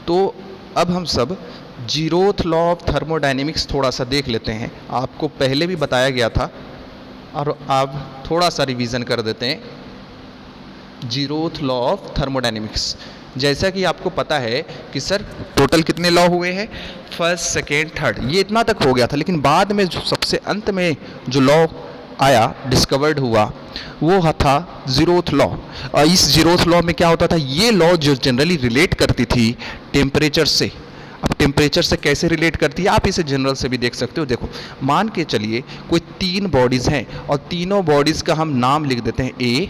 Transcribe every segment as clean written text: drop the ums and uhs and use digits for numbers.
तो अब हम सब जीरोथ लॉ ऑफ थर्मोडायनेमिक्स थोड़ा सा देख लेते हैं। आपको पहले भी बताया गया था और अब थोड़ा सा रिवीजन कर देते हैं। जीरोथ लॉ ऑफ थर्मोडायनेमिक्स, जैसा कि आपको पता है कि सर टोटल कितने लॉ हुए हैं, फर्स्ट सेकेंड थर्ड, ये इतना तक हो गया था। लेकिन बाद में जो सबसे अंत में जो लॉ आया, डिस्कवर्ड हुआ, वो था जीरोथ लॉ। और इस जीरोथ लॉ में क्या होता था, ये लॉ जो जनरली रिलेट करती थी टेम्परेचर से। अब टेम्परेचर से कैसे रिलेट करती है, आप इसे जनरल से भी देख सकते हो। देखो, मान के चलिए कोई 3 बॉडीज़ हैं और तीनों बॉडीज़ का हम नाम लिख देते हैं ए,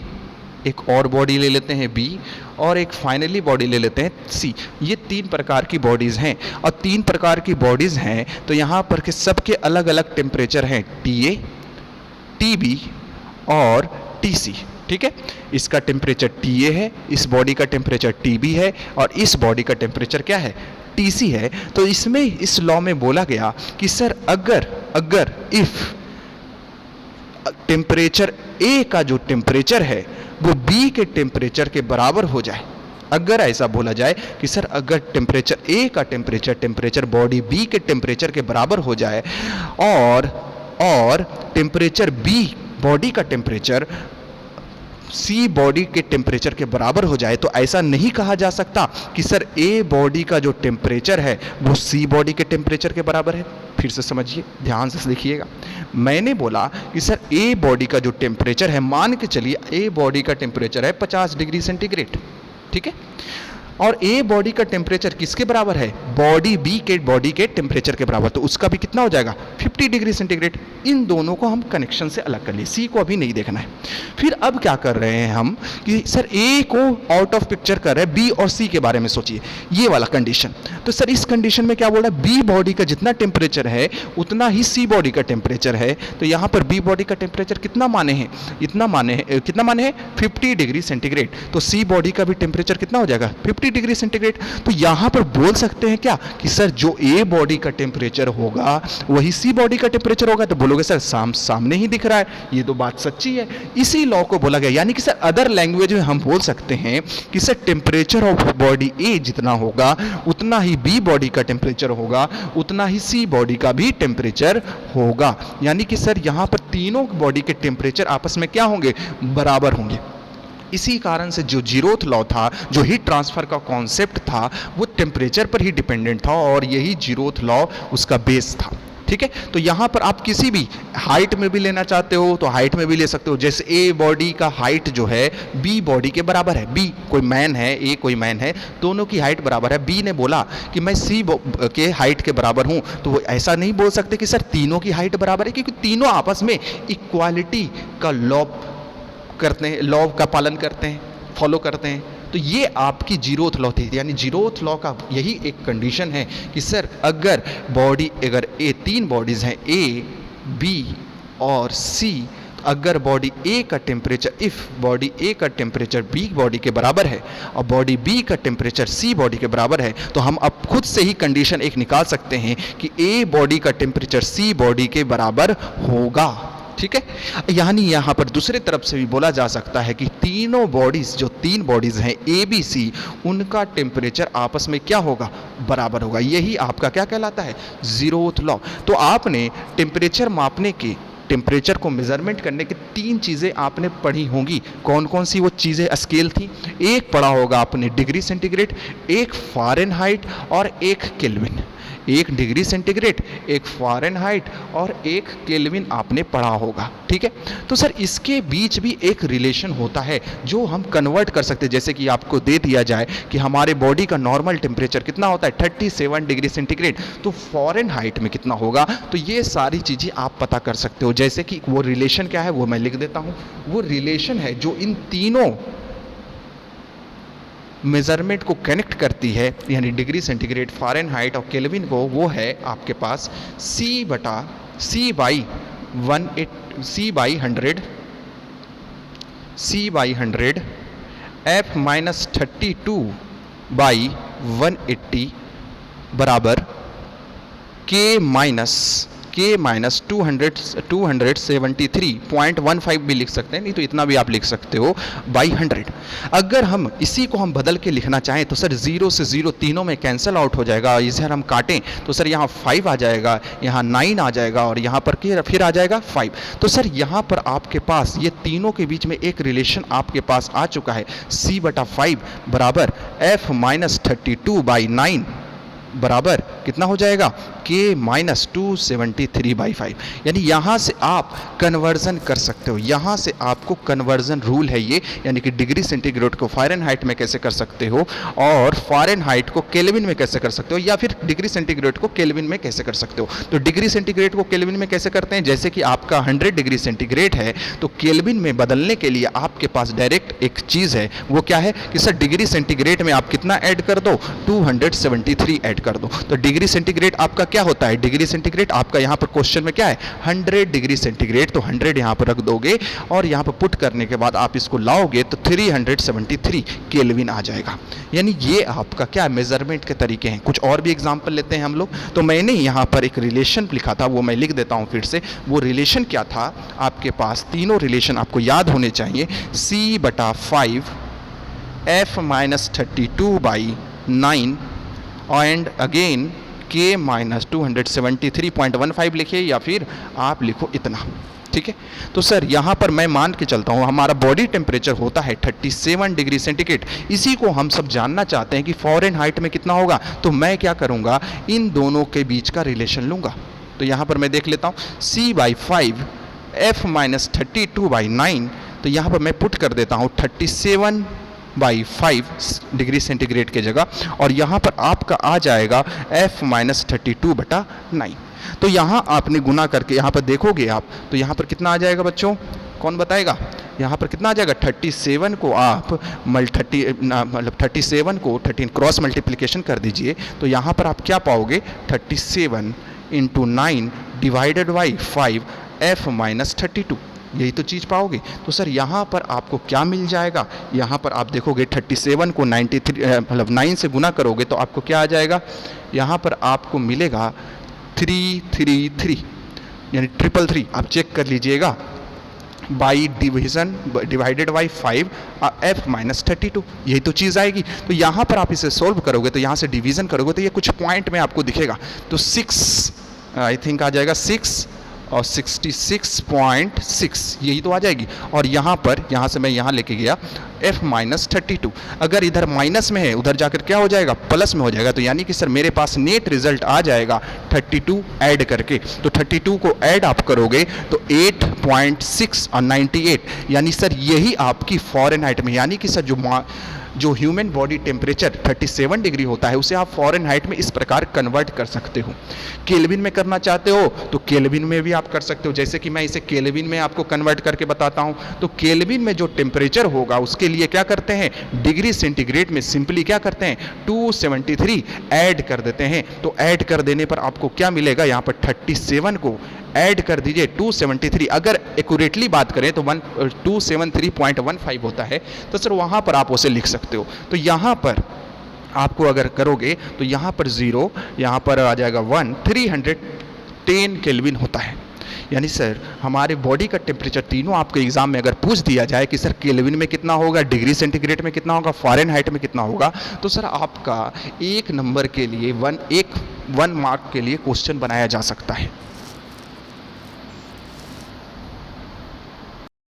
एक और बॉडी ले लेते हैं बी, और एक फाइनली बॉडी ले लेते हैं सी। ये 3 प्रकार की बॉडीज़ हैं और 3 प्रकार की बॉडीज़ हैं तो यहाँ पर के सबके अलग अलग टेम्परेचर हैं, TA, TB और TC। ठीक है, इसका टेम्परेचर TA है, इस बॉडी का टेम्परेचर TB है और इस बॉडी का टेम्परेचर क्या है, TC है। तो इसमें इस लॉ में बोला गया कि सर अगर इफ टेम्परेचर A का जो टेम्परेचर है वो B के टेम्परेचर के बराबर हो जाए, अगर ऐसा बोला जाए कि सर अगर टेम्परेचर A का टेम्परेचर बॉडी B के टेम्परेचर के बराबर हो जाए और टेम्परेचर B बॉडी का टेम्परेचर C बॉडी के टेम्परेचर के बराबर हो जाए, तो ऐसा नहीं कहा जा सकता कि सर A बॉडी का जो टेम्परेचर है वो C बॉडी के टेम्परेचर के बराबर है। फिर से समझिए, ध्यान से देखिएगा। मैंने बोला कि सर A बॉडी का जो टेम्परेचर है, मान के चलिए A बॉडी का टेम्परेचर है 50 डिग्री सेंटीग्रेड, ठीक है, और A बॉडी का टेम्परेचर किसके बराबर है, बॉडी के टेम्परेचर के बराबर, तो उसका भी कितना हो जाएगा 50 डिग्री सेंटीग्रेड। इन दोनों को हम कनेक्शन से अलग कर लिए, C को अभी नहीं देखना है। फिर अब क्या कर रहे हैं हम कि सर A को आउट ऑफ पिक्चर कर रहे हैं, B और C के बारे में सोचिए, ये वाला कंडीशन। तो सर इस कंडीशन में क्या बोल रहा है, B बॉडी का जितना टेम्परेचर है उतना ही C बॉडी का टेम्परेचर है। तो यहाँ पर B बॉडी का टेम्परेचर कितना माने हैं, कितना माने हैं 50 डिग्री सेंटीग्रेड। तो C बॉडी का भी टेम्परेचर कितना हो जाएगा 50 डिग्री सेंटीग्रेड। तो यहां पर बोल सकते हैं क्या कि सर जो A बॉडी का टेम्परेचर होगा वही C बॉडी का टेम्परेचर होगा। तो बोलोगे सर सामने ही दिख रहा है, ये तो बात सच्ची है। इसी लॉ को बोला गया, यानी कि सर अदर लैंग्वेज में हम बोल सकते हैं कि sir temperature of body A जितना होगा उतना ही B बॉडी का टेम्परेचर होगा, उतना ही C बॉडी का भी टेम्परेचर होगा। यानी कि सर यहां पर तीनों बॉडी के टेम्परेचर आपस में क्या होंगे, बराबर होंगे। इसी कारण से जो जीरोथ लॉ था, जो हीट ट्रांसफर का कॉन्सेप्ट था, वो टेम्परेचर पर ही डिपेंडेंट था और यही जीरोथ लॉ उसका बेस था। ठीक है, तो यहाँ पर आप किसी भी हाइट में भी लेना चाहते हो तो हाइट में भी ले सकते हो। जैसे A बॉडी का हाइट जो है B बॉडी के बराबर है, B कोई मैन है, A कोई मैन है, दोनों की हाइट बराबर है। B ने बोला कि मैं C के हाइट के बराबर हूँ, तो वो ऐसा नहीं बोल सकते कि सर तीनों की हाइट बराबर है, क्योंकि तीनों आपस में इक्वालिटी का लॉ का पालन करते हैं, फॉलो करते हैं। तो ये आपकी जीरोथ लॉ थी, यानी जीरोथ लॉ का यही एक कंडीशन है कि सर अगर 3 बॉडीज़ हैं A, B और C, अगर बॉडी A का टेम्परेचर, इफ़ बॉडी A का टेम्परेचर B बॉडी के बराबर है और बॉडी B का टेम्परेचर C बॉडी के बराबर है, तो हम अब खुद से ही कंडीशन एक निकाल सकते हैं कि A बॉडी का टेम्परेचर C बॉडी के बराबर होगा। ठीक है, यानी यहाँ पर दूसरे तरफ से भी बोला जा सकता है कि तीनों बॉडीज़, जो 3 बॉडीज़ हैं A, B, C, उनका टेम्परेचर आपस में क्या होगा, बराबर होगा। यही आपका क्या कहलाता है, जीरोथ लॉ। तो आपने टेम्परेचर मापने के, टेम्परेचर को मेजरमेंट करने की 3 चीज़ें आपने पढ़ी होंगी। कौन कौन सी वो चीज़ें, स्केल थी? एक पढ़ा होगा आपने डिग्री सेंटीग्रेड, एक फ़ारेनहाइट और एक केल्विन। एक डिग्री सेंटीग्रेड, एक फ़ारेनहाइट और एक केल्विन आपने पढ़ा होगा। ठीक है, तो सर इसके बीच भी एक रिलेशन होता है जो हम कन्वर्ट कर सकते हैं। जैसे कि आपको दे दिया जाए कि हमारे बॉडी का नॉर्मल टेम्परेचर कितना होता है 37 डिग्री सेंटीग्रेड, तो फ़ारेनहाइट में कितना होगा, तो ये सारी चीज़ें आप पता कर सकते हो। जैसे कि वो रिलेशन क्या है वो मैं लिख देता हूँ। वो रिलेशन है जो इन तीनों मेज़रमेंट को कनेक्ट करती है, यानी डिग्री सेंटीग्रेड, फ़ारेनहाइट और केल्विन को, वो है आपके पास C by 100 F minus 32 by 180 बराबर K माइनस के माइनस 273.15 भी लिख सकते हैं, नहीं तो इतना भी आप लिख सकते हो बाई 100। अगर हम इसी को हम बदल के लिखना चाहें तो सर 0 से 0 तीनों में कैंसिल आउट हो जाएगा। इसे हम काटें तो सर यहाँ 5 आ जाएगा, यहाँ 9 आ जाएगा और यहाँ पर फिर आ जाएगा 5। तो सर यहाँ पर आपके पास ये तीनों के बीच में एक रिलेशन आपके पास आ चुका है, c/5 बराबर f माइनस 32/9 बराबर कितना हो जाएगा के माइनस 273/5। यानी यहाँ से आप कन्वर्जन कर सकते हो, यहाँ से आपको कन्वर्जन रूल है ये, यानी कि डिग्री सेंटीग्रेड को फ़ारेनहाइट में कैसे कर सकते हो और फ़ारेनहाइट को केल्विन में कैसे कर सकते हो, या फिर डिग्री सेंटीग्रेड को केल्विन में कैसे कर सकते हो। तो डिग्री सेंटीग्रेड को केल्विन में कैसे करते हैं, जैसे कि आपका 100 डिग्री सेंटीग्रेड है तो केल्विन में बदलने के लिए आपके पास डायरेक्ट एक चीज़ है, वो क्या है कि सर डिग्री सेंटीग्रेड में आप कितना ऐड कर दो, 273 ऐड कर दो। तो डिग्री सेंटीग्रेड आपका क्या होता है, डिग्री सेंटीग्रेड आपका यहाँ पर क्वेश्चन में क्या है 100 डिग्री सेंटीग्रेड, तो 100 यहाँ पर रख दोगे और यहाँ पर पुट करने के बाद आप इसको लाओगे तो 373 केल्विन आ जाएगा। यानी ये आपका क्या मेजरमेंट के तरीके हैं। कुछ और भी एग्जांपल लेते हैं हम लोग। तो मैंने यहाँ पर एक रिलेशन लिखा था, वो मैं लिख देता हूँ फिर से। वो रिलेशन क्या था, आपके पास तीनों रिलेशन आपको याद होने चाहिए, c/5 f minus 32/9 and again के माइनस 273.15 लिखिए या फिर आप लिखो इतना, ठीक है। तो सर यहाँ पर मैं मान के चलता हूँ हमारा बॉडी टेम्परेचर होता है 37 डिग्री सेंटीग्रेड। इसी को हम सब जानना चाहते हैं कि फ़ारेनहाइट में कितना होगा, तो मैं क्या करूँगा, इन दोनों के बीच का रिलेशन लूँगा। तो यहाँ पर मैं देख लेता हूँ c/5 f माइनस 32/9, तो यहाँ पर मैं पुट कर देता हूँ 37/5 डिग्री सेंटीग्रेड के जगह, और यहाँ पर आपका आ जाएगा f माइनस 32/9। तो यहाँ आपने गुना करके यहाँ पर देखोगे आप तो यहाँ पर कितना आ जाएगा बच्चों, कौन बताएगा, यहाँ पर कितना आ जाएगा, 37 को आप 37 को 13 क्रॉस मल्टीप्लिकेशन कर दीजिए तो यहाँ पर आप क्या पाओगे, 37 × 9 डिवाइडेड बाई 5 f माइनस 32, यही तो चीज़ पाओगे। तो सर यहाँ पर आपको क्या मिल जाएगा, यहाँ पर आप देखोगे 37 को 9 से गुना करोगे तो आपको क्या आ जाएगा, यहाँ पर आपको मिलेगा 333, यानी 333। आप चेक कर लीजिएगा, by division divided by 5 f minus 32, यही तो चीज़ आएगी। तो यहाँ पर आप इसे सोल्व करोगे तो यहाँ से डिवीज़न करोगे तो ये कुछ पॉइंट में आपको दिखेगा, तो 6 आई थिंक आ जाएगा 6 और 66.6, यही तो आ जाएगी। और यहाँ पर यहाँ से मैं यहाँ लेके गया f माइनस 32, अगर इधर माइनस में है उधर जाकर क्या हो जाएगा, प्लस में हो जाएगा। तो यानी कि सर मेरे पास नेट रिजल्ट आ जाएगा 32 ऐड करके, तो 32 को ऐड आप करोगे तो 8.6 और 98, यानी सर यही आपकी फ़ारेनहाइट में, यानी कि सर जो ह्यूमन बॉडी टेम्परेचर 37 डिग्री होता है उसे आप फ़ारेनहाइट में इस प्रकार कन्वर्ट कर सकते हो। केल्विन में करना चाहते हो तो केल्विन में भी आप कर सकते हो, जैसे कि मैं इसे केल्विन में आपको कन्वर्ट करके बताता हूँ। तो केल्विन में जो टेम्परेचर होगा उसके लिए क्या करते हैं, डिग्री सेंटीग्रेड में सिंपली क्या करते हैं 273 ऐड कर देते हैं। तो ऐड कर देने पर आपको क्या मिलेगा, यहाँ पर 37 को ऐड कर दीजिए 273, अगर एक्यूरेटली बात करें तो 273.15 होता है, तो सर वहाँ पर आप उसे लिख सकते हो। तो यहाँ पर आपको अगर करोगे तो यहाँ पर 0, यहाँ पर आ जाएगा 1, 310 केल्विन होता है। यानी सर हमारे बॉडी का टेम्परेचर तीनों आपको एग्जाम में अगर पूछ दिया जाए कि सर केल्विन में कितना होगा, डिग्री सेंटीग्रेड में कितना होगा, फ़ारेनहाइट में कितना होगा, तो सर आपका 1 नंबर के लिए 1 मार्क के लिए क्वेश्चन बनाया जा सकता है।